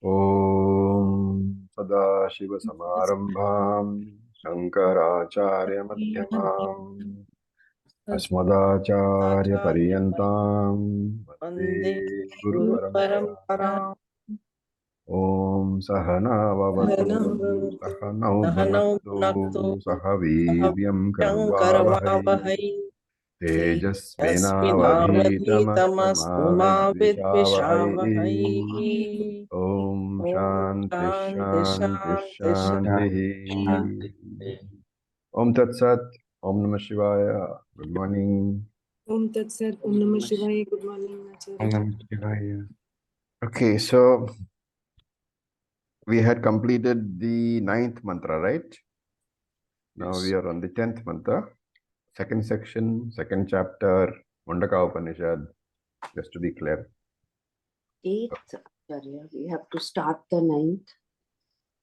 Om Sadashiva Samarambham Shankaracharya Madhyamam Asmadacharya Paryantam Vande Guru Parampara. Om Sahana Vavatu Sahanau Bhunaktu Sahaviryam Karvavahai Tejasvinavadhitamastu Mavidvishavahai. Om Shanti Shanti Shanti. Om Tat Sat. Om Namah Shivaya. Good morning. Om Tat Sat. Om Namah Shivaya. Good morning, Acharya. Okay, so we had completed the 9th mantra, right? Now we are on the 10th mantra, second section, second chapter, Mundaka Upanishad, just to be clear. 8th, Acharya. We have to start the 9th.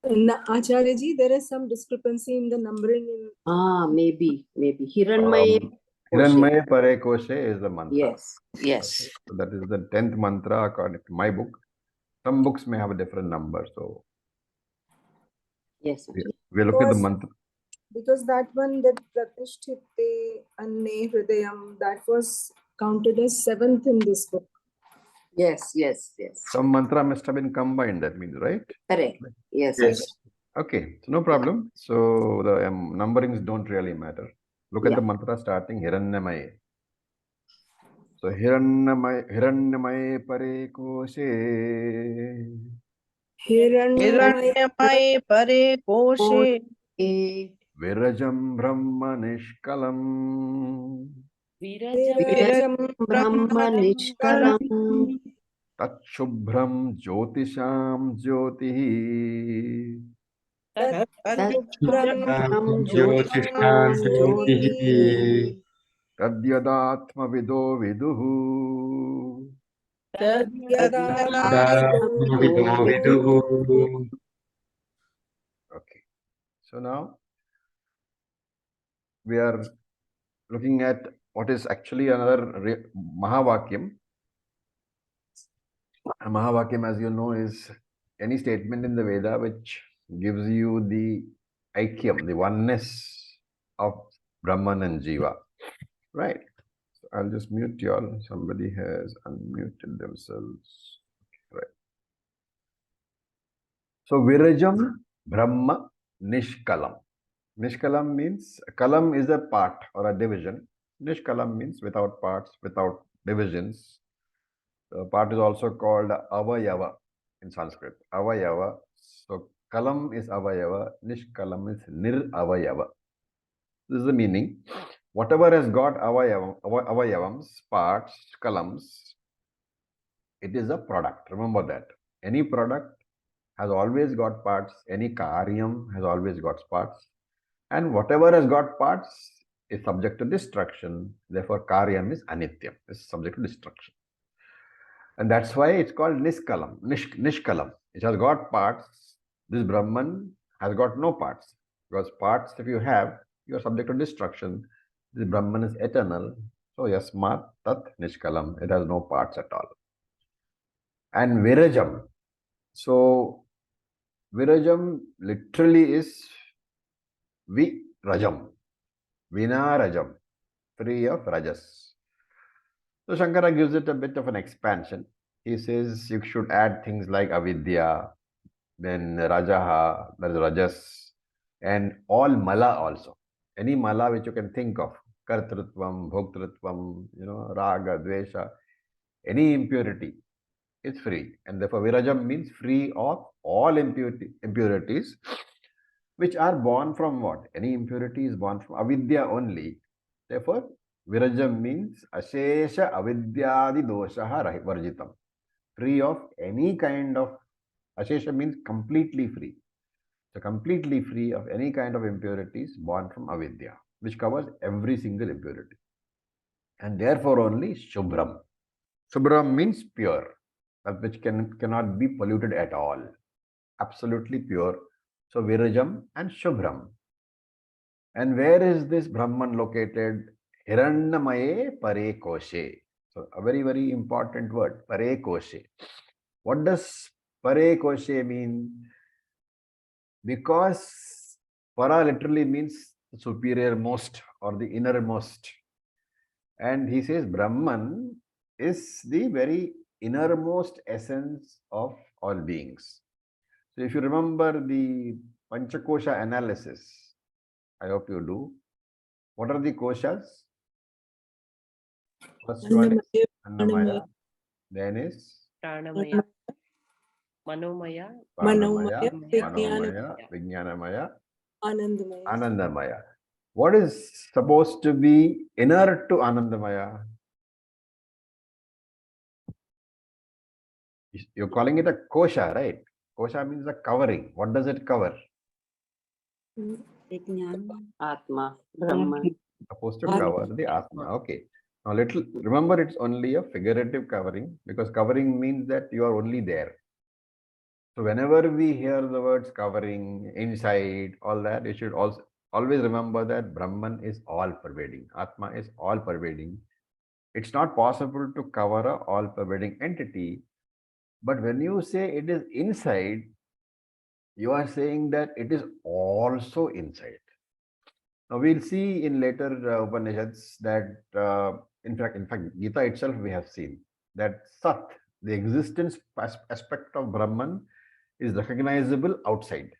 Acharya ji, there is some discrepancy in the numbering. Maybe. Hiranmaya. Hiranmaya Pare Koshe is the mantra. Yes. Okay. So that is the 10th mantra according to my book. Some books may have a different number. So yes, we look at the mantra. Because that one, that Pratishtite Anne Hridayam, that was counted as 7th in this book. Yes. Some mantra must have been combined, that means, right? Correct. Yes. Okay, so no problem. So the numberings don't really matter. Look at the mantra starting Hiranyamaya. So Hiranyamaya Pare Koshe. Hiranyamaya Pare Koshe. Virajam Brahma Nishkalam. Virajam Brahma Nishkalam. Tatshubhram Jyotisham Jyotihi. Tatshubhram Jyotisham Jyotihi. Tadyadatma Vido Viduhu. Okay. So now we are looking at what is actually another Mahavakyam. A Mahavakyam, as you know, is any statement in the Veda which gives you the Aikyam, the oneness of Brahman and Jiva. Right. So I'll just mute you all. Somebody has unmuted themselves. Right. So Virajam Brahma Nishkalam. Nishkalam means, kalam is a part or a division. Nishkalam means without parts, without divisions. The part is also called avayava in Sanskrit. Avayava. So kalam is avayava, nishkalam is nir-avayava. This is the meaning. Whatever has got avayavams, parts, kalams, it is a product. Remember that. Any product has always got parts. Any karyam has always got parts. And whatever has got parts is subject to destruction. Therefore, karyam is anityam, is subject to destruction. And that's why it's called Nishkalam. Nishkalam. It has got parts. This Brahman has got no parts. Because parts, if you have, you are subject to destruction. This Brahman is eternal. So, Yasmat Tat Nishkalam. It has no parts at all. And Virajam. So, Virajam literally is Virajam. Vinarajam. Free of Rajas. So Shankara gives it a bit of an expansion. He says you should add things like avidya, then rajaha, that is rajas, and all mala also. Any mala which you can think of, kartrutvam, bhoktrutvam, raga, dvesha, any impurity is free. And therefore virajam means free of all impurities, which are born from what? Any impurity is born from avidya only. Therefore, Virajam means Ashesha Avidyadi Doshaha Varjitam. Free of any kind of, Ashesha means completely free. So completely free of any kind of impurities born from Avidya, which covers every single impurity. And therefore only Shubhram. Shubhram means pure, that which cannot be polluted at all. Absolutely pure. So Virajam and Shubhram. And where is this Brahman located? Hiranyamaye Pare Koshe. So a very, very important word, pare koshe. What does pare koshe mean? Because para literally means the superior most or the innermost. And he says Brahman is the very innermost essence of all beings. So if you remember the Panchakosha analysis, I hope you do. What are the koshas? First one is Annamaya, then is Pranamaya, Manomaya, Pranamaya, Manomaya, Manomaya, Vijnanamaya, Anandamaya. Anandamaya. What is supposed to be inner to Anandamaya? You're calling it a kosha, right? Kosha means a covering. What does it cover? Atma, Brahman. Supposed to cover the Atma. Okay. Now, remember, it's only a figurative covering because covering means that you are only there. So, whenever we hear the words covering, inside, all that, you should also always remember that Brahman is all pervading. Atma is all pervading. It's not possible to cover a all pervading entity. But when you say it is inside, you are saying that it is also inside. Now we'll see in later Upanishads that, in fact, Gita itself we have seen that Sat, the existence aspect of Brahman, is recognizable outside.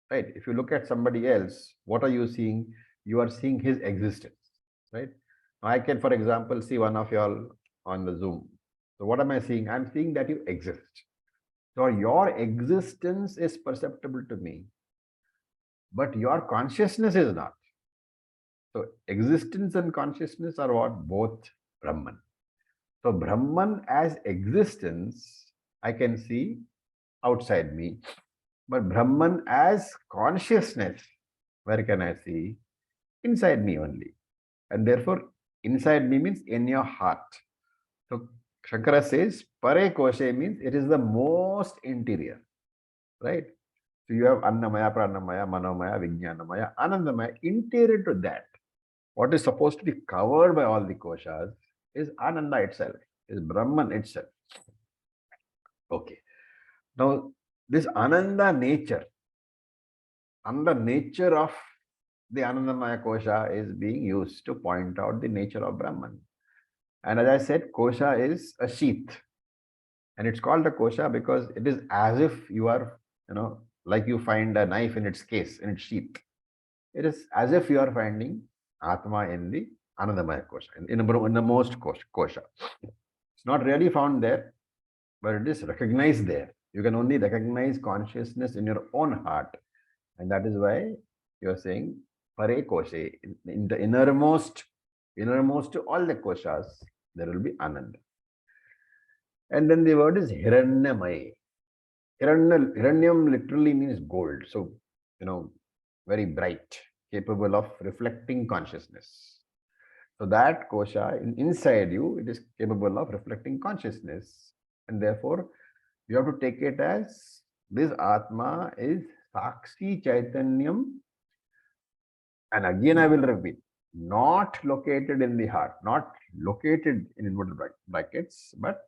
Right? If you look at somebody else, what are you seeing? You are seeing his existence. Right? Now I can, for example, see one of y'all on the Zoom. So what am I seeing? I'm seeing that you exist. So your existence is perceptible to me, but your consciousness is not. So existence and consciousness are what? Both Brahman. So Brahman as existence, I can see outside me, but Brahman as consciousness, where can I see? Inside me only. And therefore, inside me means in your heart. So Shankara says, Pare Koshe means it is the most interior, right? So you have Annamaya, Pranamaya, Manomaya, Vijnanamaya, Anandamaya. Interior to that, what is supposed to be covered by all the koshas is Ananda itself, is Brahman itself. Okay. Now, this Ananda nature, and the nature of the Anandamaya kosha is being used to point out the nature of Brahman. And as I said, kosha is a sheath. And it's called a kosha because it is as if you are, like you find a knife in its case, in its sheath. It is as if you are finding Atma in the Anandamaya kosha, in the most kosha. It's not really found there, but it is recognized there. You can only recognize consciousness in your own heart. And that is why you are saying Pare koshe, in the innermost to all the koshas, there will be Ananda. And then the word is Hiranyamay. Hiranyam literally means gold. So, very bright, capable of reflecting consciousness. So that kosha inside you, it is capable of reflecting consciousness. And therefore, you have to take it as this Atma is Sakshi Chaitanyam. And again, I will repeat, not located in the heart, not located in inverted brackets, but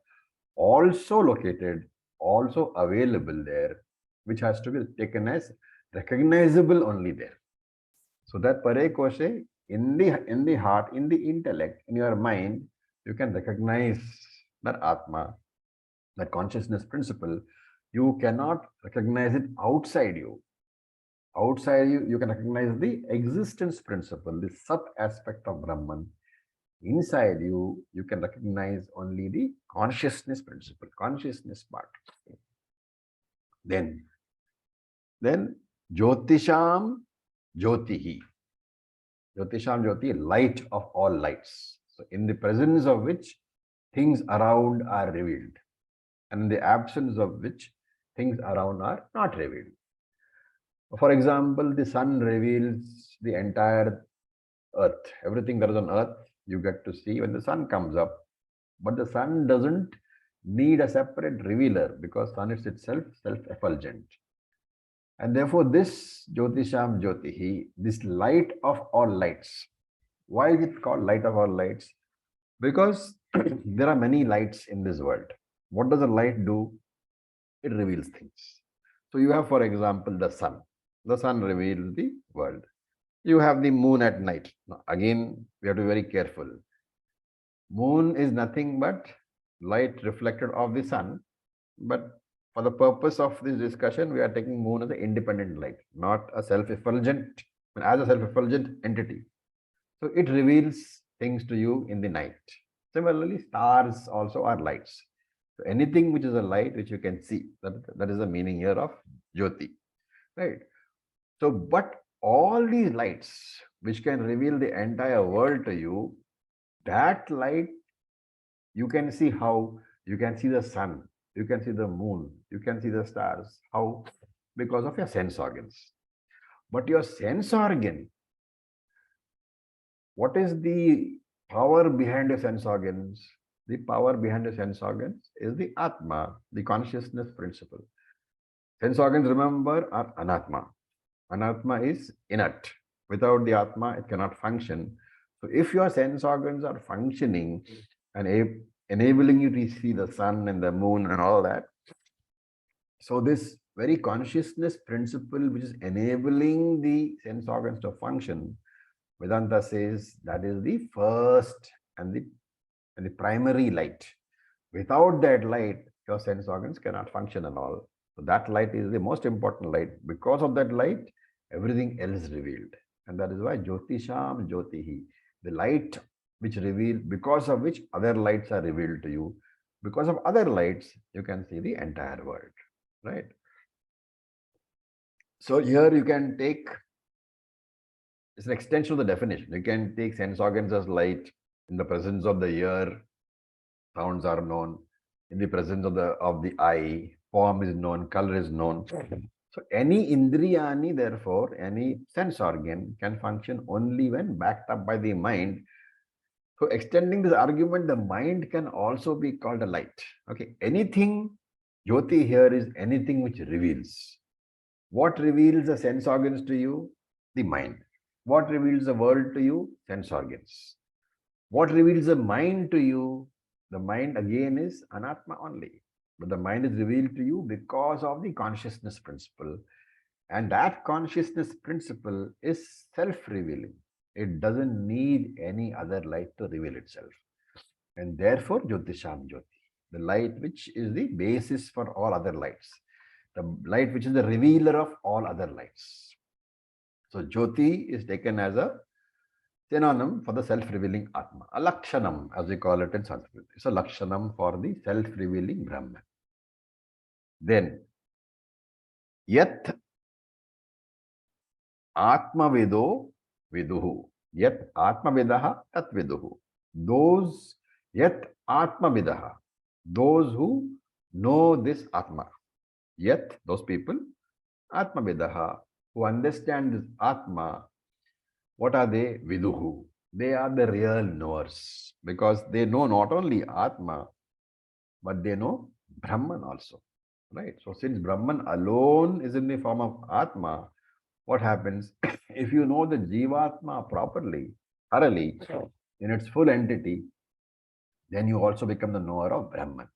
also located, also available there, which has to be taken as recognizable only there. So that Pare Koshe, in the heart, in the intellect, in your mind, you can recognize that Atma, that consciousness principle. You cannot recognize it outside you. Outside you, you can recognize the existence principle, the Sat aspect of Brahman. Inside you, you can recognize only the consciousness principle, consciousness part. Then Jyotisham Jyotihi. Jyotisham Jyoti, light of all lights. So in the presence of which things around are revealed, and in the absence of which things around are not revealed. For example, the sun reveals the entire earth. Everything that is on earth, you get to see when the sun comes up. But the sun doesn't need a separate revealer because sun is itself self-effulgent. And therefore, this Jyotisham Jyotihi, this light of all lights. Why is it called light of all lights? Because there are many lights in this world. What does a light do? It reveals things. So you have, for example, the sun. The sun reveals the world. You have the moon at night. Now, again, we have to be very careful. Moon is nothing but light reflected off the sun. But for the purpose of this discussion, we are taking moon as an independent light, not a self-effulgent, as a self-effulgent entity. So it reveals things to you in the night. Similarly, stars also are lights. So anything which is a light which you can see, that is the meaning here of Jyoti, right? So, but all these lights which can reveal the entire world to you, that light you can see how you can see the sun, you can see the moon, you can see the stars. How? Because of your sense organs. But your sense organ, what is the power behind your sense organs? The power behind the sense organs is the Atma, the consciousness principle. Sense organs, remember, are Anatma. Anatma is inert. Without the Atma, it cannot function. So if your sense organs are functioning and enabling you to see the sun and the moon and all that, so this very consciousness principle which is enabling the sense organs to function, Vedanta says that is the first and the primary light. Without that light, your sense organs cannot function at all. So that light is the most important light. Because of that light, everything else revealed. And that is why Jyotisham Jyotihi, the light which reveals, because of which other lights are revealed to you. Because of other lights, you can see the entire world, right? So here you can take, it's an extension of the definition. You can take sense organs as light. In the presence of the ear, sounds are known. In the presence of the eye, form is known, color is known. So any indriyani, therefore, any sense organ can function only when backed up by the mind. So extending this argument, the mind can also be called a light. Okay, anything, Jyoti here is anything which reveals. What reveals the sense organs to you? The mind. What reveals the world to you? Sense organs. What reveals the mind to you? The mind again is Anatma only. But the mind is revealed to you because of the consciousness principle. And that consciousness principle is self-revealing. It doesn't need any other light to reveal itself. And therefore, Jyotisham Jyoti, the light which is the basis for all other lights. The light which is the revealer of all other lights. So Jyoti is taken as a synonym for the self-revealing Atma, a Lakshanam, as we call it in Sanskrit. It's a Lakshanam for the self-revealing Brahman. Then, Yat Atmavedo Viduhu. Yat Atmavedaha Tat Viduhu. Those, Yat Atmavedaha, those who know this Atma. Yet, those people, Atmavedaha, who understand this Atma, what are they? Viduhu. They are the real knowers because they know not only Atma, but they know Brahman also. Right? So since Brahman alone is in the form of Atma, what happens? If you know the Jivatma properly, thoroughly, in its full entity, then you also become the knower of Brahman.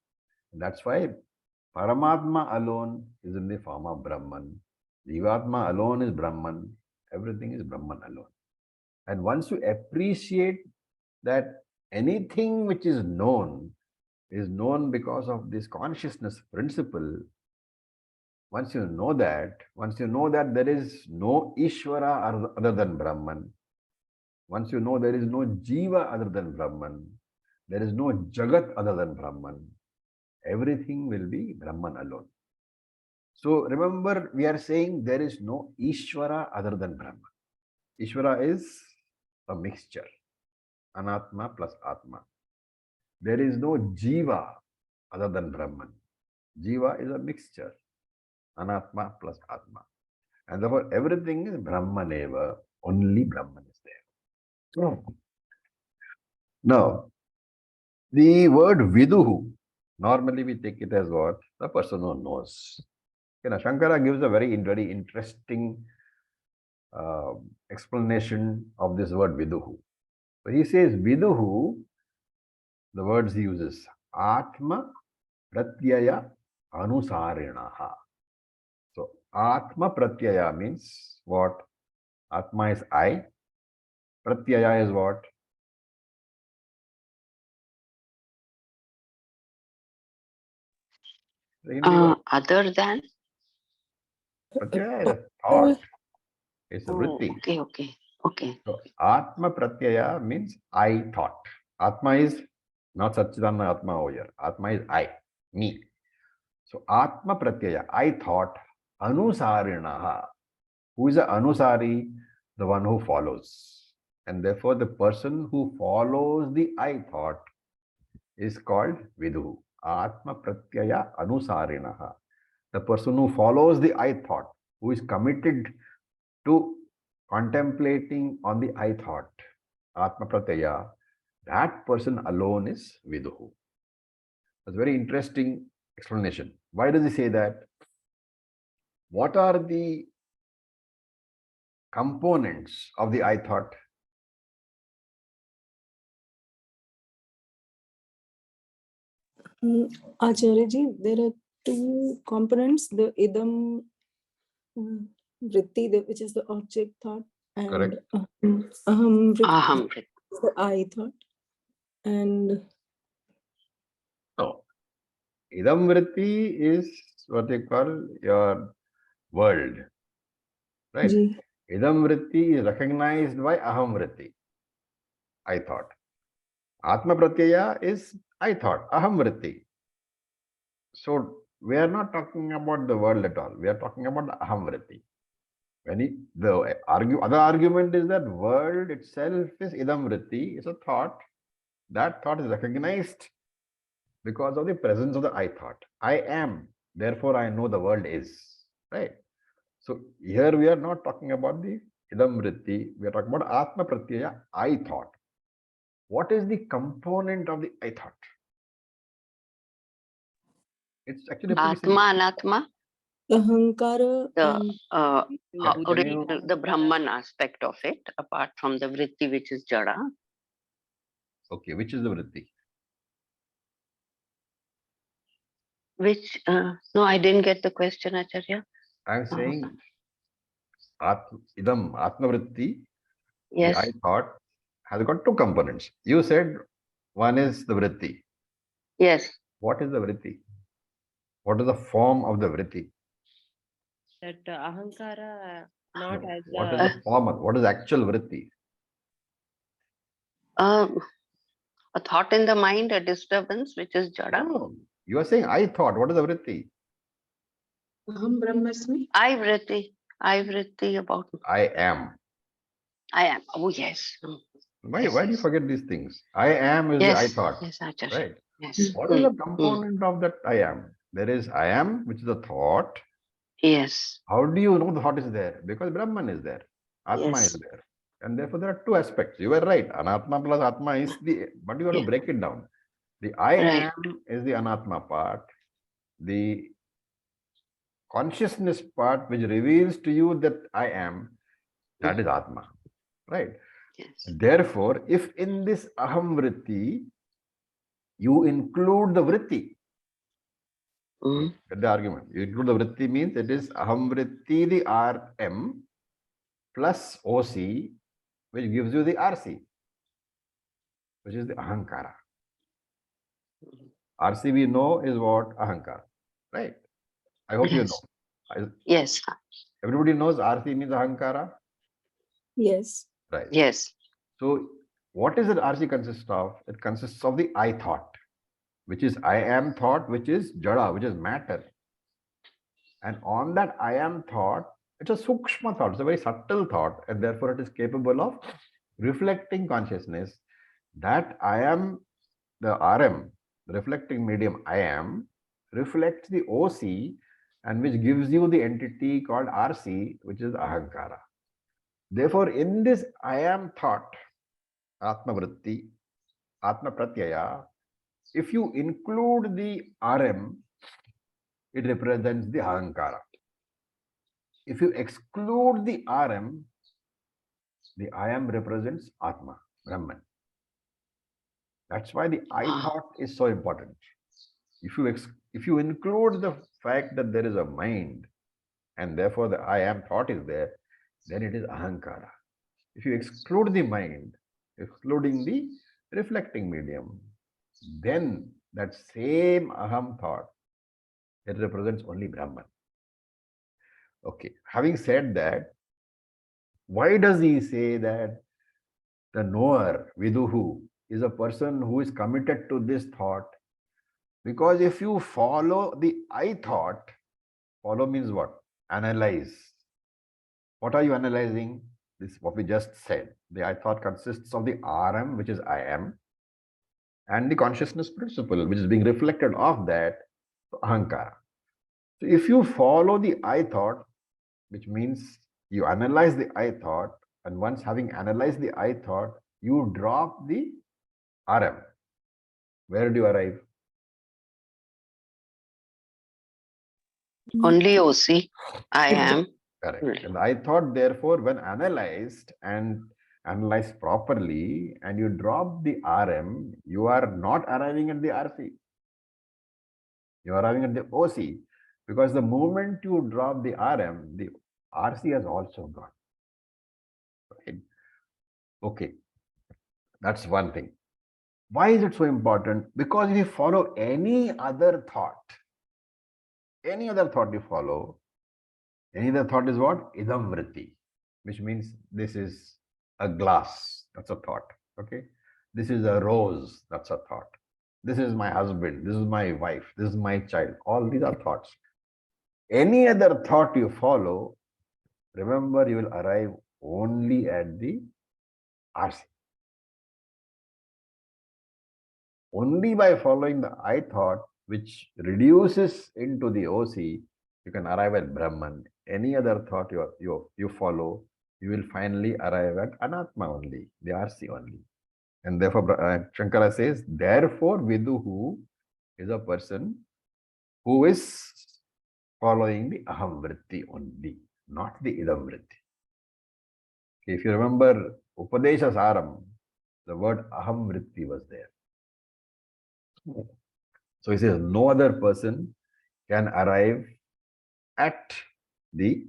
And that's why Paramatma alone is in the form of Brahman. Jivatma alone is Brahman. Everything is Brahman alone. And once you appreciate that anything which is known because of this consciousness principle, once you know that there is no Ishvara other than Brahman, once you know there is no Jiva other than Brahman, there is no Jagat other than Brahman, everything will be Brahman alone. So remember, we are saying there is no Ishvara other than Brahman. Ishvara is a mixture, Anatma plus Atma. There is no Jiva other than Brahman. Jiva is a mixture, Anatma plus Atma. And therefore, everything is Brahmaneva, only Brahman is there. Now, the word Viduhu, normally we take it as what? The person who knows. Shankara gives a very interesting explanation of this word Viduhu. So he says, Viduhu the words he uses. Atma pratyaya anusarinaha. So Atma pratyaya means what? Atma is I. Pratyaya is what? The Hindi word. Other than? Pratyaya is a thought. It's a Oh, vritti. okay. So Atma pratyaya means I thought. Atma is not Satchidananda Atma over here. Atma is I, me. So Atma pratyaya, I thought, anusarinaha. Who is a anusari? The one who follows. And therefore the person who follows the I thought is called Vidu. Atma pratyaya anusarinaha. The person who follows the I thought, who is committed to contemplating on the I thought, Atma pratyaya, that person alone is Viduhu. That's a very interesting explanation. Why does he say that? What are the components of the I thought? Acharya ji, there are two components, the idam vritti, which is the object thought, and Correct. aham vritti, Aham vritti. the I thought. And No. Idam vritti is what they call your world. Right? ji, Idam vritti is recognized by aham vritti. I thought. Atma pratyaya is I thought, aham vritti. So we are not talking about the world at all. We are talking about the aham vritti. Other argument is that world itself is idam vritti, it's a thought. That thought is recognized because of the presence of the I thought. I am, therefore I know the world is. Right? So here we are not talking about the idam vritti, we are talking about atma pratyaya, I thought. What is the component of the I thought? It's actually pretty simple. Atma, anatma, ahankara, the and original, the Brahman aspect of it, apart from the vritti, which is jada. Okay, which is the vritti? Which, no, I didn't get the question, Acharya. I'm saying idam atma vritti, Yes. the I thought has got two components. You said one is the vritti. Yes. What is the vritti? What is the form of the vritti? That ahankara not No, as what is the the form? What is actual vritti? A thought in the mind, a disturbance, which is jada. No, you are saying I thought. What is the vritti? aham brahmasmi. I vritti about I am. I am. Oh, yes. Why do you forget these things? I am is the I Yes. thought. Yes, Acharya. Right? Yes. What is the component of that I am? There is I am, which is a thought. Yes. How do you know the thought is there? Because Brahman is there. Atma is Yes. there. And therefore there are two aspects. You were right. Anatma plus Atma is the, but you have to Yeah. break it down. The I Right. am is the Anatma part. The consciousness part which reveals to you that I am, that is Atma. Right? Yes. Therefore, if in this Aham Vritti, you include the Vritti, get the argument. You include the Vritti means it is Aham Vritti, the RM, plus OC, which gives you the RC, which is the Ahankara. RC we know is what? Ahankara. Right? I hope you know. Yes. Everybody knows RC means Ahankara? Yes. Right. Yes. So what is that RC consists of? It consists of the I thought, which is I am thought, which is jada, which is matter. And on that I am thought, it's a sukshma thought, it's a very subtle thought, and therefore it is capable of reflecting consciousness that I am the RM, the reflecting medium I am, reflects the OC, and which gives you the entity called RC, which is Ahankara. Therefore, in this I am thought, Atma Vritti, Atma Pratyaya, if you include the RM, it represents the Ahankara. If you exclude the RM, the I am represents Atma, Brahman. That's why the I thought is so important. If you include the fact that there is a mind and therefore the I am thought is there, then it is ahankara. If you exclude the mind, excluding the reflecting medium, then that same aham thought, it represents only Brahman. Okay, having said that, why does he say that the knower, viduhu, is a person who is committed to this thought? Because if you follow the I thought, follow means what? Analyze. What are you analyzing? This is what we just said. The I thought consists of the RM, which is I am, and the consciousness principle, which is being reflected off that, ahankara. So if you follow the I thought, which means you analyze the I thought, and once having analyzed the I thought, you drop the RM. Where do you arrive? Only OC, I am. Correct. And I thought, therefore, when analyzed and analyzed properly, and you drop the RM, you are not arriving at the RC. You are arriving at the OC. Because the moment you drop the RM, the RC has also gone. Right? Okay. That's one thing. Why is it so important? Because if you follow any other thought you follow, any other thought is what? Idam vritti, which means this is a glass. That's a thought. Okay. This is a rose. That's a thought. This is my husband. This is my wife. This is my child. All these are thoughts. Any other thought you follow, remember, you will arrive only at the RC. Only by following the I thought, which reduces into the OC, you can arrive at Brahman. Any other thought you follow, you will finally arrive at Anatma only, the RC only. And therefore, Shankara says, therefore, Viduhu is a person who is following the Aham Vritti only, not the Idam Vritti. If you remember Upadesha Saram, the word Aham Vritti was there. So he says, no other person can arrive at the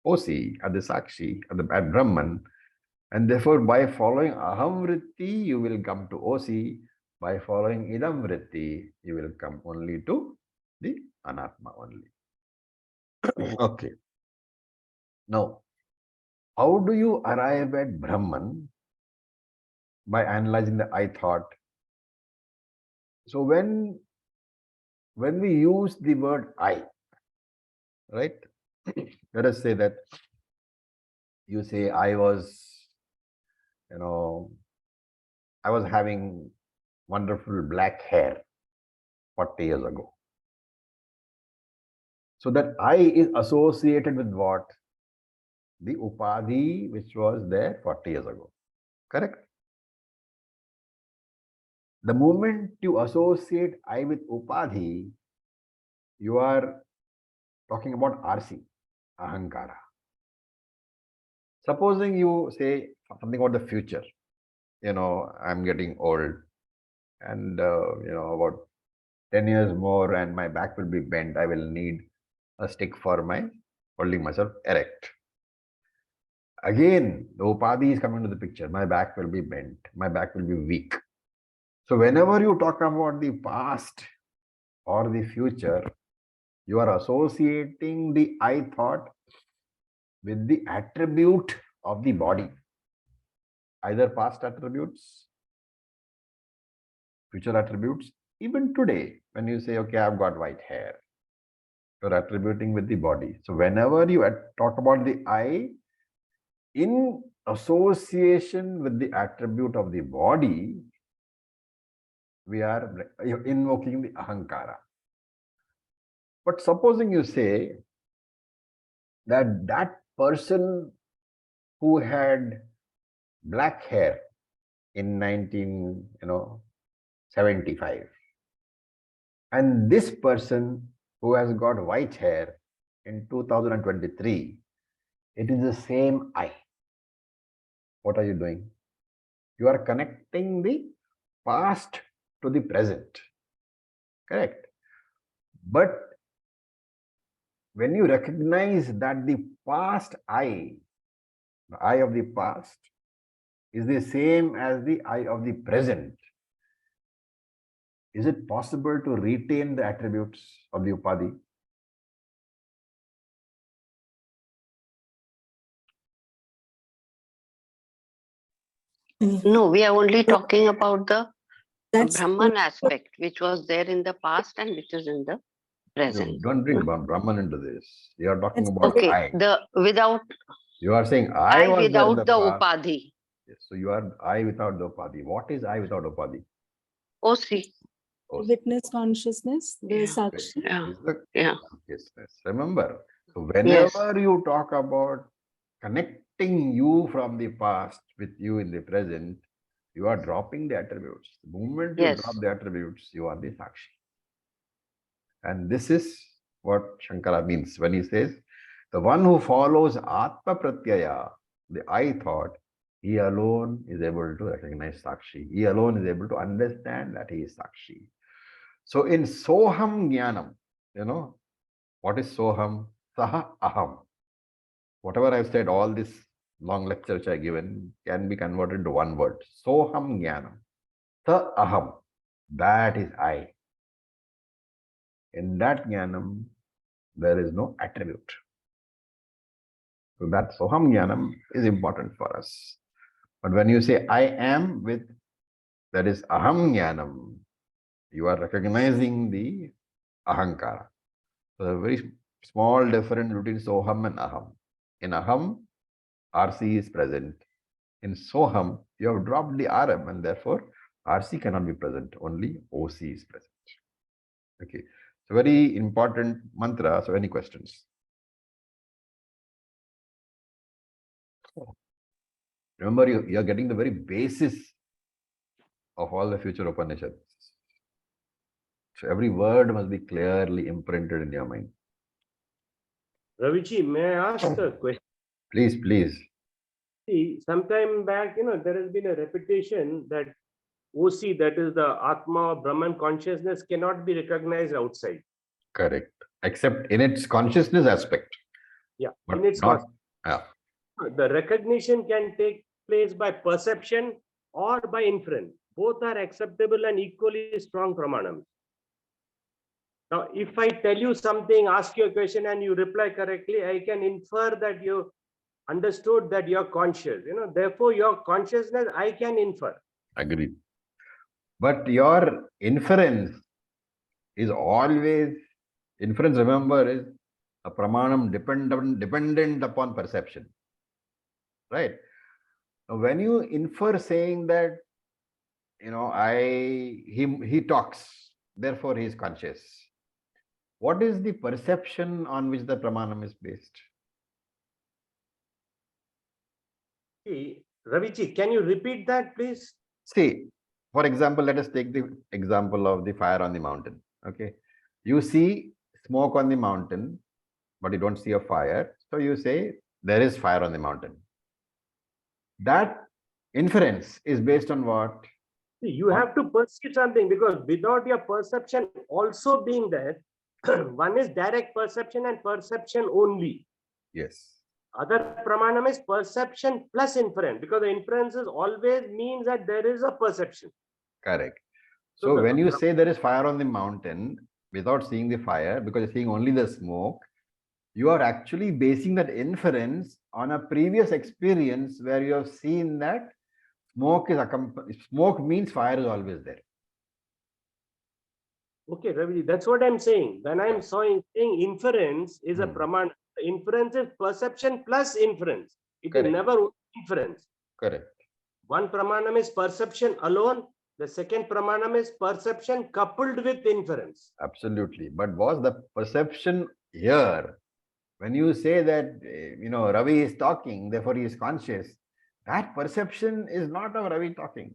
OC, at the Sakshi, at Brahman. And therefore, by following Aham Vritti, you will come to OC. By following Idam Vritti, you will come only to the Anatma only. Okay. Now, how do you arrive at Brahman? By analyzing the I thought. So when we use the word I, right? Let us say that you say I was having wonderful black hair 40 years ago. So that I is associated with what? The upadhi which was there 40 years ago. Correct? The moment you associate I with upadhi, you are talking about RC, ahankara. Supposing you say something about the future, I'm getting old and, about 10 years more and my back will be bent. I will need a stick for holding myself erect. Again, the upadhi is coming to the picture. My back will be bent. My back will be weak. So whenever you talk about the past or the future, you are associating the I thought with the attribute of the body. Either past attributes, future attributes. Even today, when you say, okay, I've got white hair, you're attributing with the body. So whenever you talk about the I, in association with the attribute of the body, we are invoking the ahankara. But supposing you say that person who had black hair in 1975, and this person who has got white hair in 2023, it is the same I. What are you doing? You are connecting the past to the present. Correct. But when you recognize that the past the I of the past, is the same as the I of the present, is it possible to retain the attributes of the upadhi? No, we are only talking about the That's Brahman aspect, which was there in the past and which is in the No, present. don't bring Brahman into this. You are talking That's about Okay, I. the without You are saying I I was there in without the the past. upadhi. Yes, so you are I without the upadhi. What is I without upadhi? OC. Oh, witness consciousness, the Yeah. sakshi. Yeah. is the Yeah. consciousness. Remember, so Yes. whenever you talk about connecting you from the past with you in the present, you are dropping the attributes. The moment you Yes. drop the attributes, you are the sakshi. And this is what Shankara means when he says, the one who follows Atma Pratyaya, the I thought, he alone is able to recognize Sakshi. He alone is able to understand that he is Sakshi. So in Soham Jnanam, what is Soham? Saha Aham. Whatever I've said, all this long lecture which I've given can be converted into one word. Soham Jnanam. Sa Aham. That is I. In that Jnanam, there is no attribute. So that Soham Jnanam is important for us. But when you say I am with, that is Aham Jnanam, you are recognizing the Ahankara. So a very small difference between Soham and Aham. In Aham, RC is present. In Soham, you have dropped the RM and therefore RC cannot be present, only OC is present. Okay, so very important mantra. So any questions? Remember, you are getting the very basis of all the future Upanishads. So every word must be clearly imprinted in your mind. Raviji, may I ask a question? Please, please. See, sometime back, there has been a repetition that OC, that is the Atma or Brahman consciousness, cannot be recognized outside. Correct. Except in its consciousness aspect. Yeah, But in its not, yeah. The recognition can take place by perception or by inference. Both are acceptable and equally strong pramanams. Now, if I tell you something, ask you a question and you reply correctly, I can infer that you understood that you're conscious. Therefore, your consciousness, I can infer. Agreed. But your inference is always, inference, remember, is a pramanam dependent upon perception. Right? Now, when you infer saying that, he talks, therefore he is conscious. What is the perception on which the pramanam is based? See, Raviji, can you repeat that, please? See, for example, let us take the example of the fire on the mountain. Okay. You see smoke on the mountain, but you don't see a fire. So you say there is fire on the mountain. That inference is based on what? You have to perceive something, because without your perception also being there, one is direct perception and perception only. Yes. Other pramanam is perception plus inference, because the inference is always means that there is a perception. Correct. So So when you say there is fire on the mountain without seeing the fire, because you're seeing only the smoke, you are actually basing that inference on a previous experience where you have seen that smoke means fire is always there. Okay, Ravi, that's what I'm saying. When I'm saying inference is a Hmm. praman, inference is perception plus inference. It Correct. is never inference. Correct. One pramanam is perception alone. The second pramanam is perception coupled with inference. Absolutely. But was the perception here, when you say that, Ravi is talking, therefore he is conscious, that perception is not of Ravi talking.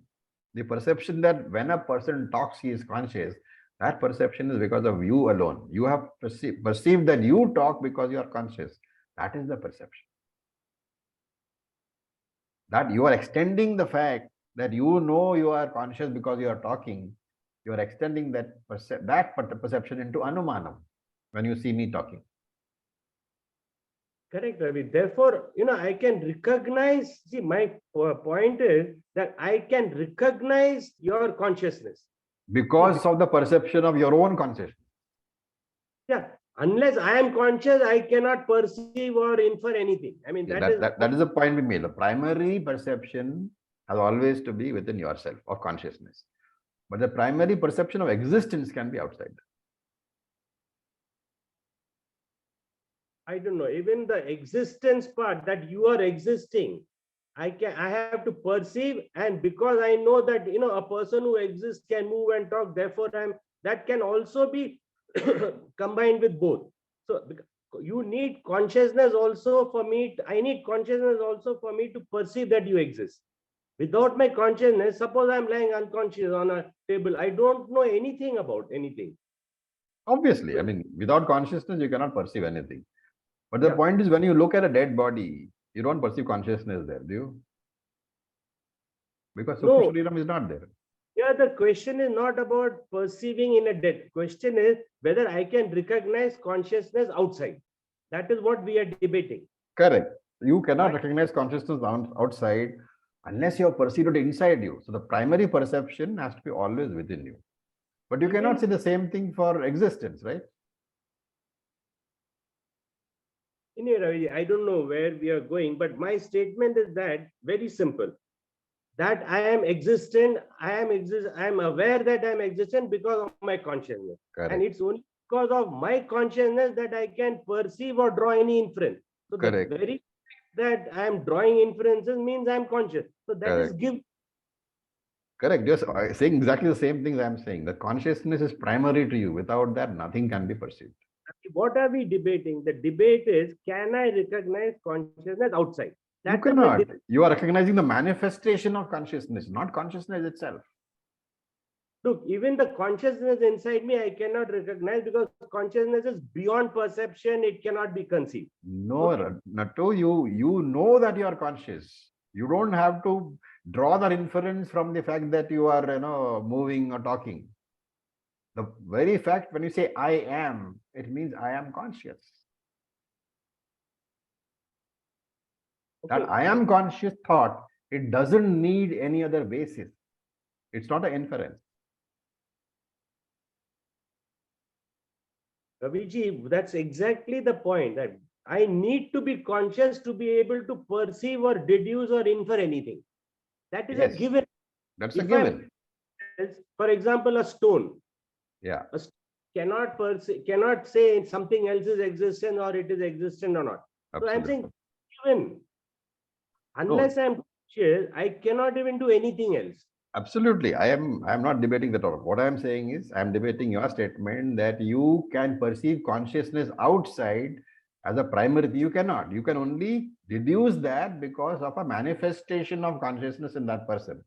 The perception that when a person talks, he is conscious, that perception is because of you alone. You have perceived that you talk because you are conscious. That is the perception. That you are extending the fact that you know you are conscious because you are talking, you are extending that perception into anumanam when you see me talking. Correct, Ravi. Therefore, I can recognize, see, my point is that I can recognize your consciousness. Because of the perception of your own consciousness. Yeah. Unless I am conscious, I cannot perceive or infer anything. I mean, Yeah, that is the point we made. The primary perception has always to be within yourself of consciousness. But the primary perception of existence can be outside. I don't know, even the existence part that you are existing, I have to perceive, and because I know that a person who exists can move and talk, therefore that can also be combined with both. So you need consciousness also for me. I need consciousness also for me to perceive that you exist. Without my consciousness, suppose I'm lying unconscious on a table, I don't know anything about anything. Obviously, I mean, without consciousness, you cannot perceive anything. But the Yeah. point is, when you look at a dead body, you don't perceive consciousness there, do you? Because No. Sukha Shriram is not there. Yeah, the question is not about perceiving in a dead. Question is whether I can recognize consciousness outside. That is what we are debating. Correct. You cannot Right. recognize consciousness outside unless you have perceived it inside you. So the primary perception has to be always within you. But you cannot say the same thing for existence, right? Anyway, Ravi, I don't know where we are going, but my statement is that very simple. That I am existent, I am aware that I am existent because of my consciousness. Correct. And it's only because of my consciousnness that I can perceive or draw any inference. So Correct. the very that I am drawing inferences means I am conscious. So that is given. Correct. Just saying exactly the same things I am saying. The consciousness is primary to you. Without that, nothing can be perceived. What are we debating? The debate is, can I recognize consciousness outside? You cannot. You are recognizing the manifestation of consciousness, not consciousness itself. Look, even the consciousness inside me, I cannot recognize because consciousness is beyond perception. It cannot be conceived. No, Nattu, you know that you are conscious. You don't have to draw that inference from the fact that you are, moving or talking. The very fact when you say I am, it means I am conscious. That I am conscious thought, it doesn't need any other basis. It's not an inference. Raviji, that's exactly the point, that I need to be conscious to be able to perceive or deduce or infer anything. That is a given. That's a given. For example, a stone. Yeah. A stone cannot say something else is existent or it is existent or not. Absolutely. So I'm saying given. Unless I'm conscious, I cannot even do anything else. Absolutely. I am not debating that. What I am saying is, I am debating your statement that you can perceive consciousness outside as a primary thing. You cannot. You can only deduce that because of a manifestation of consciousness in that person.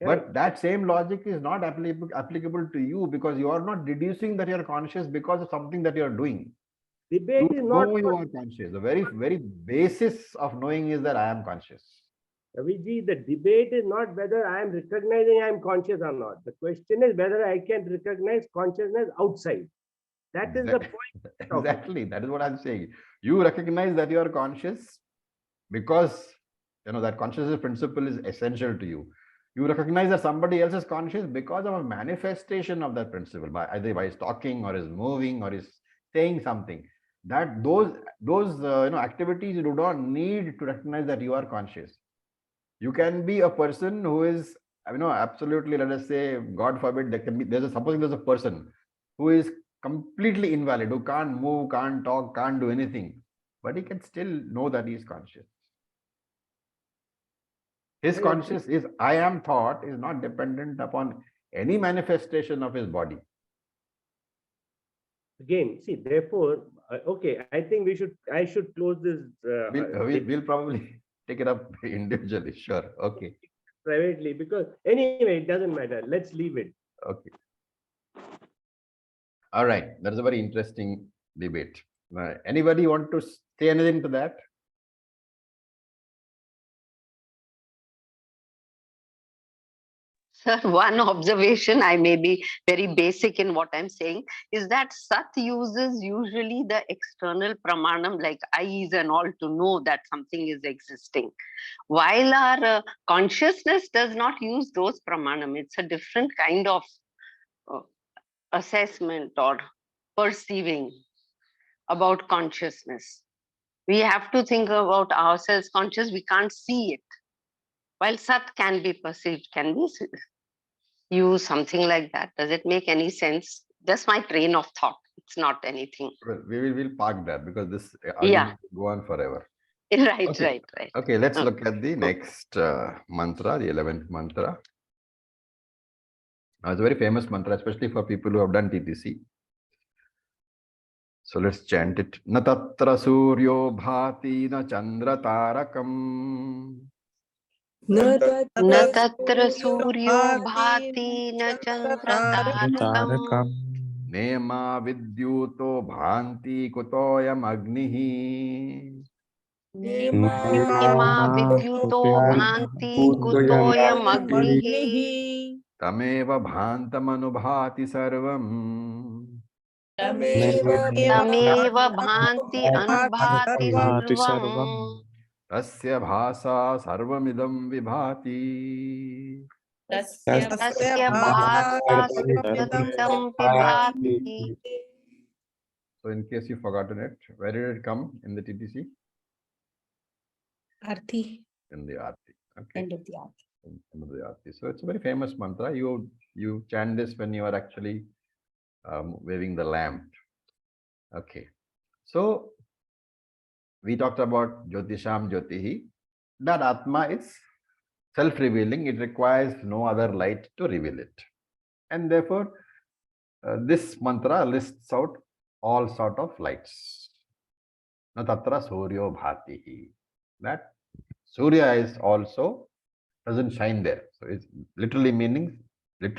But that same logic is not applicable to you because you are not deducing that you are conscious because of something that you are doing. Debate is not. You are conscious. The very basis of knowing is that I am conscious. Raviji, the debate is not whether I am recognizing I am conscious or not. The question is whether I can recognize consciousness outside. That is the point. Exactly. That is what I'm saying. You recognize that you are conscious because that consciousness principle is essential to you. You recognize that somebody else is conscious because of a manifestation of that principle, either by his talking or his moving or his saying something. That those activities you do not need to recognize that you are conscious. You can be a person who is, absolutely, let us say, God forbid, supposing there's a person who is completely invalid, who can't move, can't talk, can't do anything, but he can still know that he is conscious. His conscious is I am thought is not dependent upon any manifestation of his body. Again, see, therefore, okay, I think I should close this. We'll probably take it up individually. Sure. Okay. Privately, because anyway, it doesn't matter. Let's leave it. Okay. All right. That is a very interesting debate. Anybody want to say anything to that? Sir, one observation, I may be very basic in what I'm saying, is that Sat uses usually the external pramanam like eyes and all to know that something is existing. While our consciousness does not use those pramanam, it's a different kind of uh, assessment or perceiving about consciousness. We have to think about ourselves conscious, we can't see it. While Sat can be perceived, can be use something like that. Does it make any sense? That's my train of thought. It's not anything. Well, we'll park that because this Yeah. argument will go on forever. Right, Okay. right. Okay, let's Okay. look at the next mantra, the 11th mantra. It's a very famous mantra, especially for people who have done TTC. So let's chant it. Na tatra suryo bhati na chandra tarakam. न न तत्र तत्र सूर्यो भाति न चंद्र तारकम् Nema vidyuto bhanti kutoyam agnihi. नेमा विद्युतो भान्ति कुतोऽयम् अग्निः Tameva bhantamanubhati sarvam. तमेव भान्ति अनुभाति सर्वम् Tasya bhasa sarvamidam vibhati. तस्य भासा सर्वमिदं विभाति. So in case you've forgotten it, where did it come in the TTC? Arthi, In the Aarti. Okay. end of the Arthi. End of the Aarti. So it's a very famous mantra. You chant this when you are actually waving the lamp. Okay. So we talked about Jyotisham Jyotihi. That Atma is self-revealing. It requires no other light to reveal it. And therefore, this mantra lists out all sort of lights. Na tatra suryo bhatihi. That Surya is also doesn't shine there. So it's literal meaning of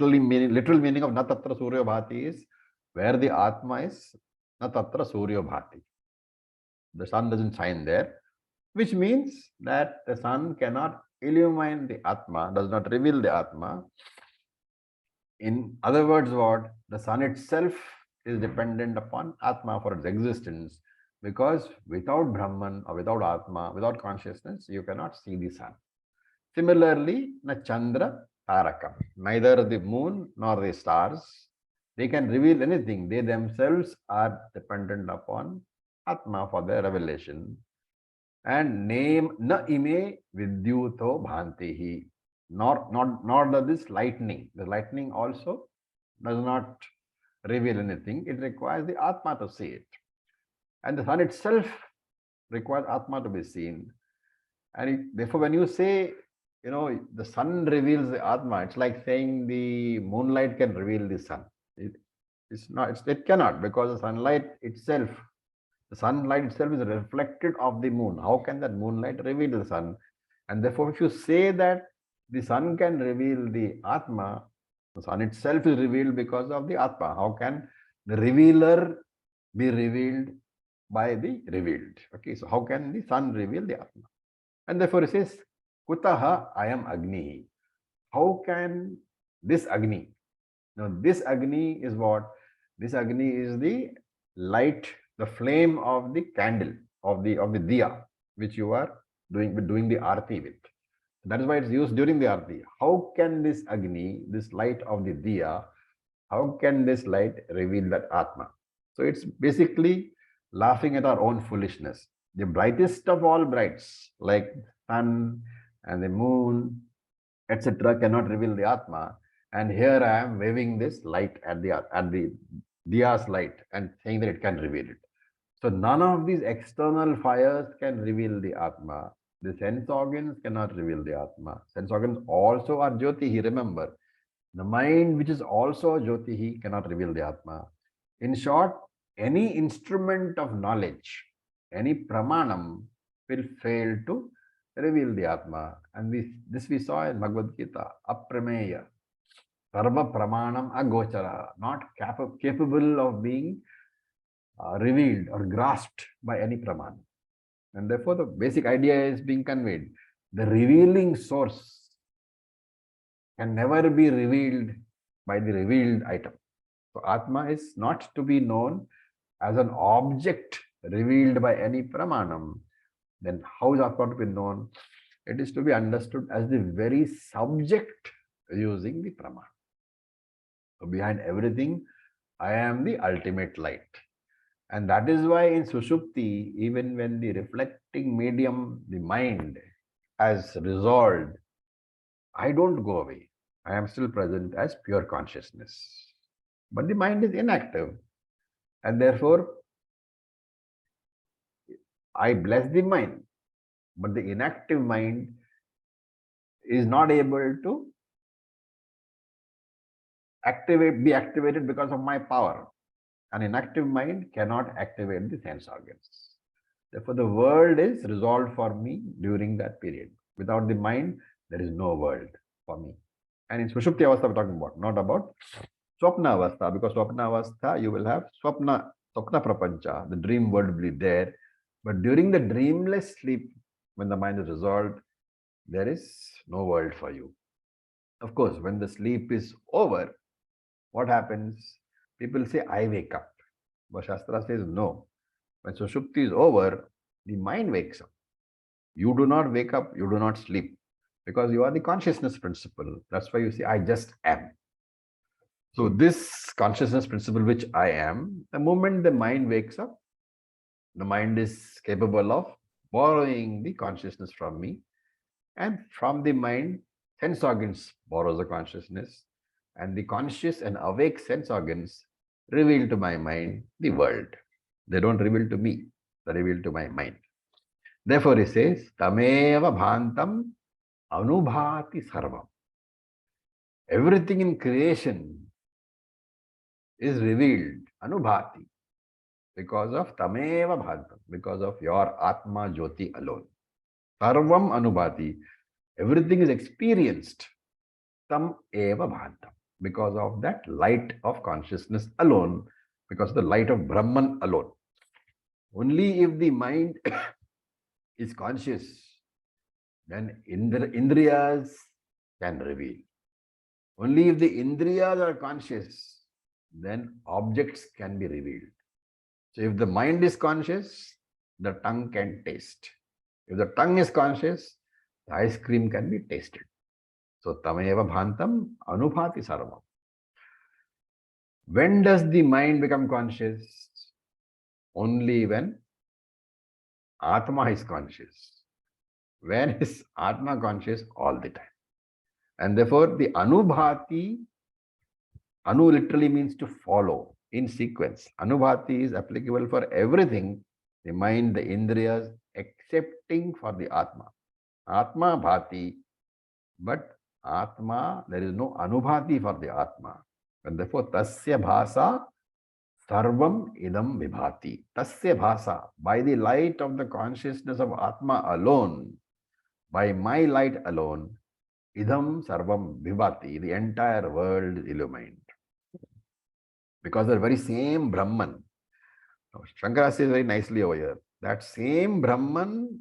na tatra suryo bhati is where the Atma is na tatra suryo bhati. The sun doesn't shine there, which means that the sun cannot illumine the Atma, does not reveal the Atma. In other words, what? The sun itself is dependent upon Atma for its existence, because without Brahman or without Atma, without consciousness, you cannot see the sun. Similarly, na Chandra Tarakam, neither the moon nor the stars, they can reveal anything. They themselves are dependent upon Atma for their revelation. And name na ime vidyuto bhantihi. Nor does this lightning. The lightning also does not reveal anything. It requires the Atma to see it. And the sun itself requires Atma to be seen. And therefore, when you say, the sun reveals the Atma, it's like saying the moonlight can reveal the sun. It cannot, because the sunlight itself is reflected of the moon. How can that moonlight reveal the sun? And therefore, if you say that the sun can reveal the Atma, the sun itself is revealed because of the Atma. How can the revealer be revealed by the revealed? Okay, so how can the sun reveal the Atma? And therefore it says, Kutaha ayam Agni. How can this Agni? Now this Agni is what? This Agni is the light, the flame of the candle, of the diya, which you are doing the Aarti with. That is why it's used during the Aarti. How can this Agni, this light of the diya, how can this light reveal that Atma? So it's basically laughing at our own foolishness. The brightest of all brights, like sun and the moon, etc., cannot reveal the Atma. And here I am waving this light at the diya's light and saying that it can reveal it. So none of these external fires can reveal the Atma. The sense organs cannot reveal the Atma. Sense organs also are Jyotihi, remember. The mind, which is also Jyotihi, cannot reveal the Atma. In short, any instrument of knowledge, any pramanam will fail to reveal the Atma. And this we saw in Bhagavad Gita, aprameya, sarva pramanam agochara, not capable of being revealed or grasped by any praman. And therefore, the basic idea is being conveyed. The revealing source can never be revealed by the revealed item. So Atma is not to be known as an object revealed by any pramanam. Then how is Atma to be known? It is to be understood as the very subject using the praman. So behind everything, I am the ultimate light. And that is why in Sushupti, even when the reflecting medium, the mind, has resolved, I don't go away. I am still present as pure consciousness. But the mind is inactive. And therefore, I bless the mind. But the inactive mind is not able to be activated because of my power. An inactive mind cannot activate the sense organs. Therefore, the world is resolved for me during that period. Without the mind, there is no world for me. And in Sushupti Avastha, we're talking about, not about Swapna Avastha, because Swapna Avastha, you will have Swapna Prapancha, the dream world will be there. But during the dreamless sleep, when the mind is resolved, there is no world for you. Of course, when the sleep is over, what happens? People say, I wake up. But Shastra says, no. When Sushupti is over, the mind wakes up. You do not wake up, you do not sleep. Because you are the consciousness principle. That's why you say, I just am. So this consciousness principle, which I am, the moment the mind wakes up, the mind is capable of borrowing the consciousness from me. And from the mind, sense organs borrows the consciousness. And the conscious and awake sense organs reveal to my mind the world. They don't reveal to me, they reveal to my mind. Therefore, he says, Tameva Bhantam Anubhati Sarvam. Everything in creation is revealed, Anubhati, because of Tameva Bhantam, because of your Atma Jyoti alone. Sarvam Anubhati. Everything is experienced, Tam Eva Bhantam, because of that light of consciousness alone, because of the light of Brahman alone. Only if the mind is conscious, then Indriyas can reveal. Only if the Indriyas are conscious, then objects can be revealed. So if the mind is conscious, the tongue can taste. If the tongue is conscious, the ice cream can be tasted. So Tameva Bhantam Anubhati Sarvam. When does the mind become conscious? Only when Atma is conscious. When is Atma conscious? All the time. And therefore, the Anubhati, Anu literally means to follow in sequence. Anubhati is applicable for everything, the mind, the Indriyas, excepting for the Atma. Atma Bhati, but Atma, there is no Anubhati for the Atma. And therefore, Tasya Bhasa Sarvam Idam Vibhati. Tasya Bhasa, by the light of the consciousness of Atma alone, by my light alone, Idam Sarvam Vibhati, the entire world is illumined. Because the very same Brahman, Shankara says very nicely over here, that same Brahman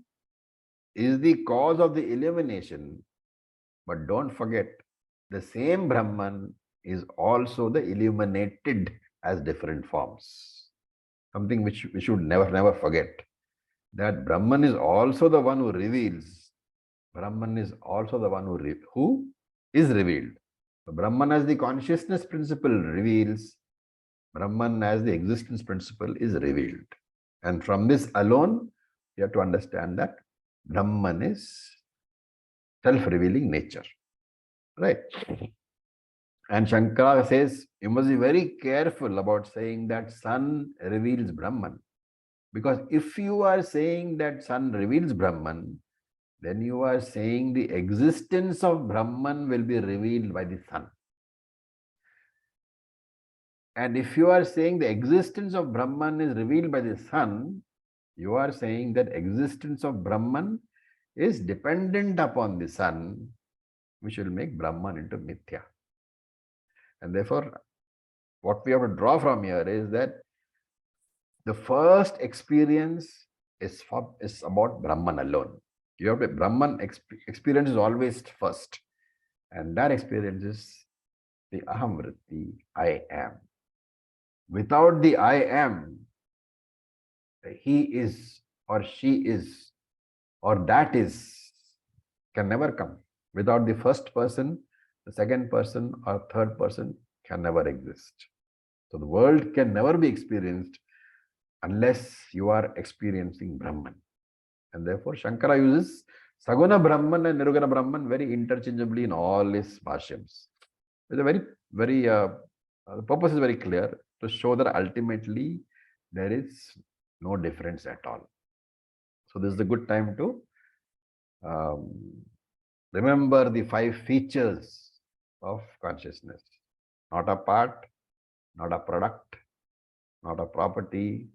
is the cause of the illumination. But don't forget, the same Brahman is also the illuminated as different forms. Something which we should never forget. That Brahman is also the one who reveals. Brahman is also the one who is revealed. So Brahman as the consciousness principle reveals. Brahman as the existence principle is revealed. And from this alone, you have to understand that Brahman is self-revealing nature. Right? And Shankara says, you must be very careful about saying that sun reveals Brahman. Because if you are saying that sun reveals Brahman, then you are saying the existence of Brahman will be revealed by the sun. And if you are saying the existence of Brahman is revealed by the sun, you are saying that existence of Brahman is dependent upon the sun, which will make Brahman into Mithya. And therefore, what we have to draw from here is that the first experience is about Brahman alone. You have to, Brahman experience is always first. And that experience is the aham vritti, I am. Without the I am, he is or she is or that is can never come. Without the first person, the second person or third person can never exist. So the world can never be experienced unless you are experiencing Brahman. And therefore, Shankara uses Saguna Brahman and Nirguna Brahman very interchangeably in all his bhashyams. It's a the purpose is very clear to show that ultimately there is no difference at all. So this is a good time to remember the 5 features of consciousness. Not a part, not a product, not a property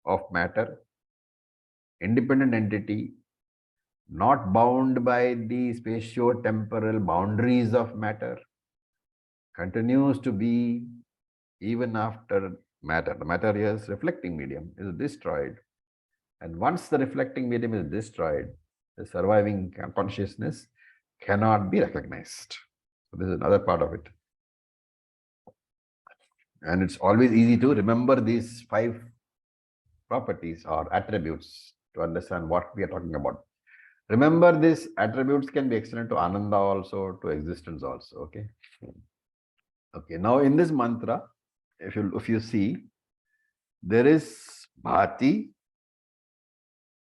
of matter, independent entity, not bound by the spatio-temporal boundaries of matter, continues to be even after matter. The matter is reflecting medium is destroyed. And once the reflecting medium is destroyed, the surviving consciousness cannot be recognized. So this is another part of it. And it's always easy to remember these 5 properties or attributes to understand what we are talking about. Remember, these attributes can be extended to Ananda also, to existence also. Okay. Okay. Now in this mantra, if you see, there is Bhati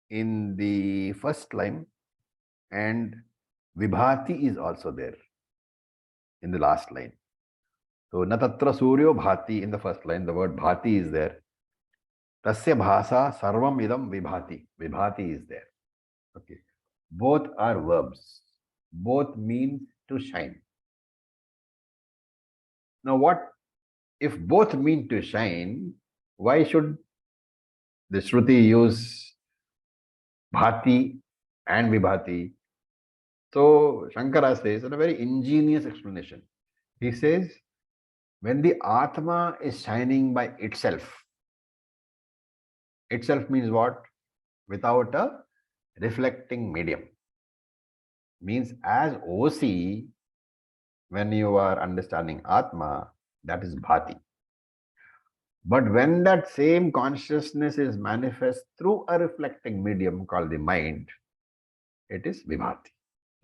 in the first line and Vibhati is also there in the last line. So Natatra Suryo Bhati in the first line, the word Bhati is there. Tasya Bhasa Sarvam Idam Vibhati. Vibhati is there. Okay. Both are verbs. Both mean to shine. Now what if both mean to shine, why should the Shruti use Bhati and Vibhati? So Shankara says, in a very ingenious explanation, he says, when the Atma is shining by itself, itself means what? Without a reflecting medium. Means as OC, when you are understanding Atma, that is Bhati. But when that same consciousness is manifest through a reflecting medium called the mind, it is Vibhati.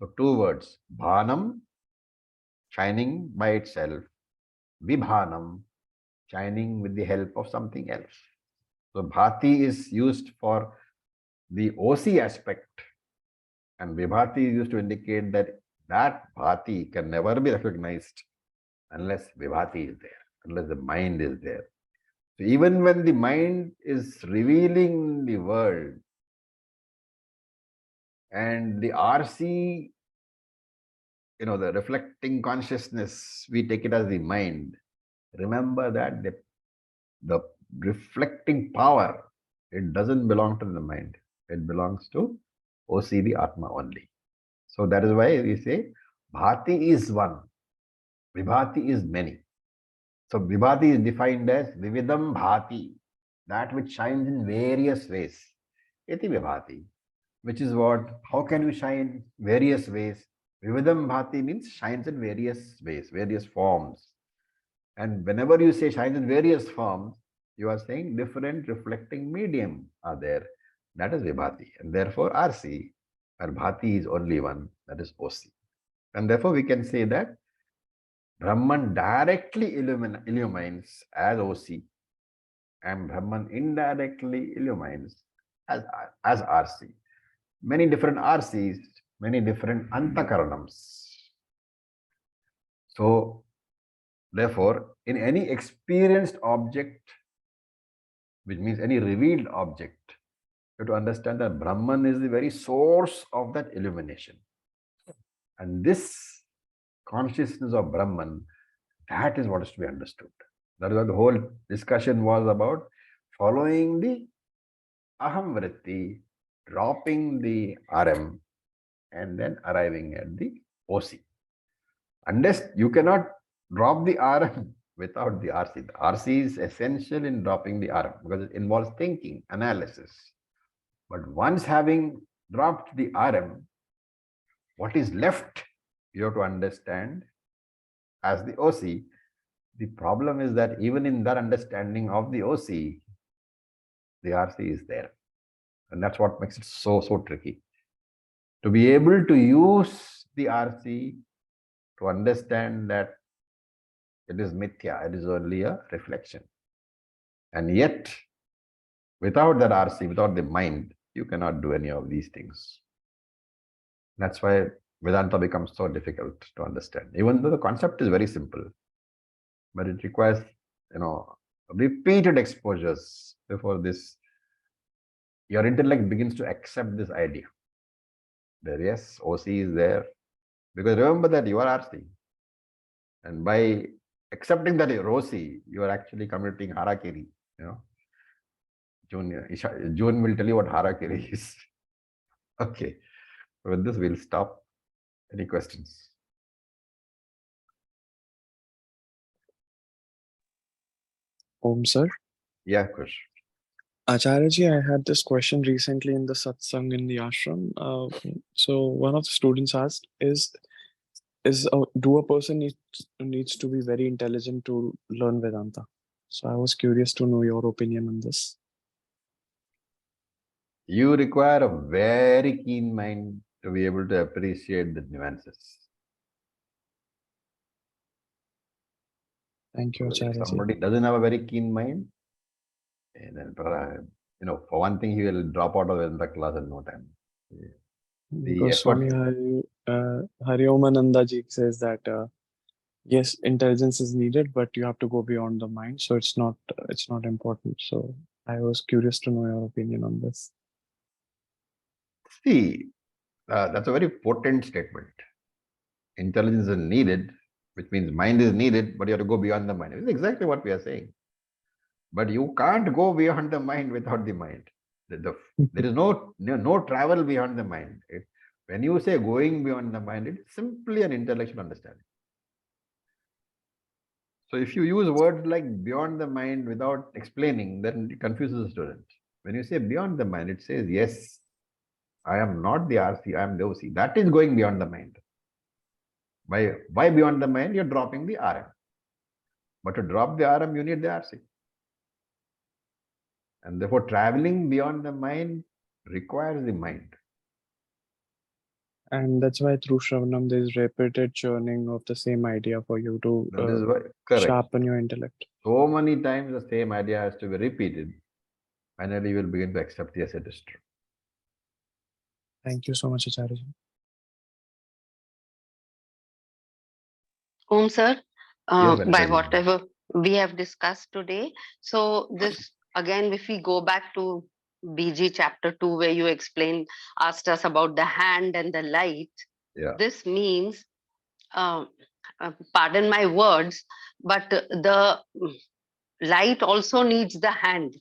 So 2 words, Bhanam, shining by itself, Vibhanam, shining with the help of something else. So Bhati is used for the OC aspect and Vibhati is used to indicate that Bhati can never be recognized unless Vibhati is there, unless the mind is there. So even when the mind is revealing the world and the RC, the reflecting consciousness, we take it as the mind. Remember that the reflecting power, it doesn't belong to the mind. It belongs to OCD Atma only. So that is why we say Bhati is one, Vibhati is many. So Vibhati is defined as Vividam Bhati, that which shines in various ways. Iti Vibhati, which is what? How can you shine various ways? Vividam Bhati means shines in various ways, various forms. And whenever you say shines in various forms, you are saying different reflecting medium are there. That is Vibhati. And therefore RC, and Bhati is only one, that is OC. And therefore we can say that Brahman directly illumines as OC and Brahman indirectly illumines as RC. Many different RCs, many different Antakaranams. So therefore, in any experienced object, which means any revealed object, you have to understand that Brahman is the very source of that illumination. And this consciousness of Brahman, that is what is to be understood. That is what the whole discussion was about, following the aham vritti, dropping the RM, and then arriving at the OC. Unless you cannot drop the RM without the RC. The RC is essential in dropping the RM because it involves thinking, analysis. But once having dropped the RM, what is left You have to understand as the OC. The problem is that even in that understanding of the OC, the RC is there. And that's what makes it so tricky. To be able to use the RC to understand that it is mithya, it is only a reflection. And yet, without that RC, without the mind, you cannot do any of these things. That's why Vedanta becomes so difficult to understand, even though the concept is very simple. But it requires, repeated exposures before this, your intellect begins to accept this idea. There, yes, OC is there. Because remember that you are RC. And by accepting that you're OC, you are actually committing harakiri. June will tell you what harakiri is. Okay. With this, we'll stop. Any questions? Om sir. Yeah, Kush. Acharya, I had this question recently in the satsang in the ashram. So one of the students asked, do a person needs to be very intelligent to learn Vedanta? So I was curious to know your opinion on this. You require a very keen mind to be able to appreciate the nuances. Thank you, Acharya. If somebody doesn't have a very keen mind, and then, for one thing, he will drop out of the class in no time. Because Swami Hari Omananda ji says that yes, intelligence is needed, but you have to go beyond the mind. So it's not important. So I was curious to know your opinion on this. See, that's a very potent statement. Intelligence is needed, which means mind is needed, but you have to go beyond the mind. It's exactly what we are saying. But you can't go beyond the mind without the mind. There is no travel beyond the mind. When you say going beyond the mind, it's simply an intellectual understanding. So if you use words like beyond the mind without explaining, then it confuses the student. When you say beyond the mind, it says, yes, I am not the RC, I am the OC. That is going beyond the mind. Why beyond the mind? You're dropping the RM. But to drop the RM, you need the RC. And therefore, traveling beyond the mind requires the mind. And that's why through Shravanam, there is repeated churning of the same idea for you to sharpen your intellect. So many times the same idea has to be repeated. Finally, you will begin to accept yes, it is true. Thank you so much, Acharya. Om sir, Yes, by Venkatesh. whatever we have discussed today, so this again, if we go back to BG chapter 2, where you asked us about the hand and the light, this means, pardon my words, but the light also needs the hand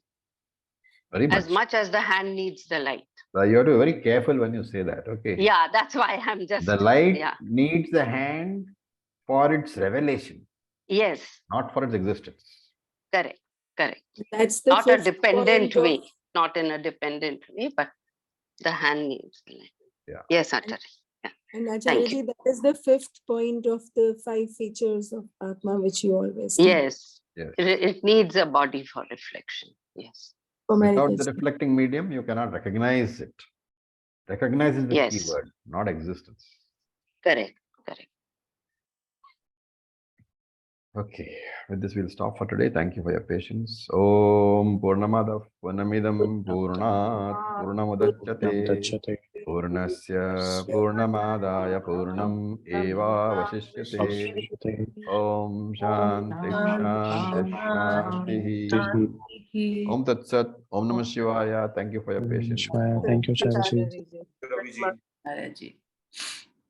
as much as the hand needs the light. You have to be very careful when you say that, okay? Yeah, that's why I'm just... The light needs the hand for its revelation. Yes. Not for its existence. Correct. That's the not a dependent way. Not in a dependent way, but the hand needs the light. Yeah. Yes, Acharya. Yeah. And Acharya, that is the 5th point of the 5 features of Atma, which you always do. Yes. It needs a body for reflection. Yes. Without the reflecting medium, you cannot recognize it. Recognize is the key word, not existence. Correct. Okay, with this we'll stop for today. Thank you for your patience. Om Purnamadav Purnamidam Purnat Purnamudachyate Purnasya Purnamadaya Purnam Eva Vasishyate. Om Shanti Shanti Shanti. Om Tat Sat. Om Namah Shivaya. Thank you for your patience. Thank you, Acharya. Acharya.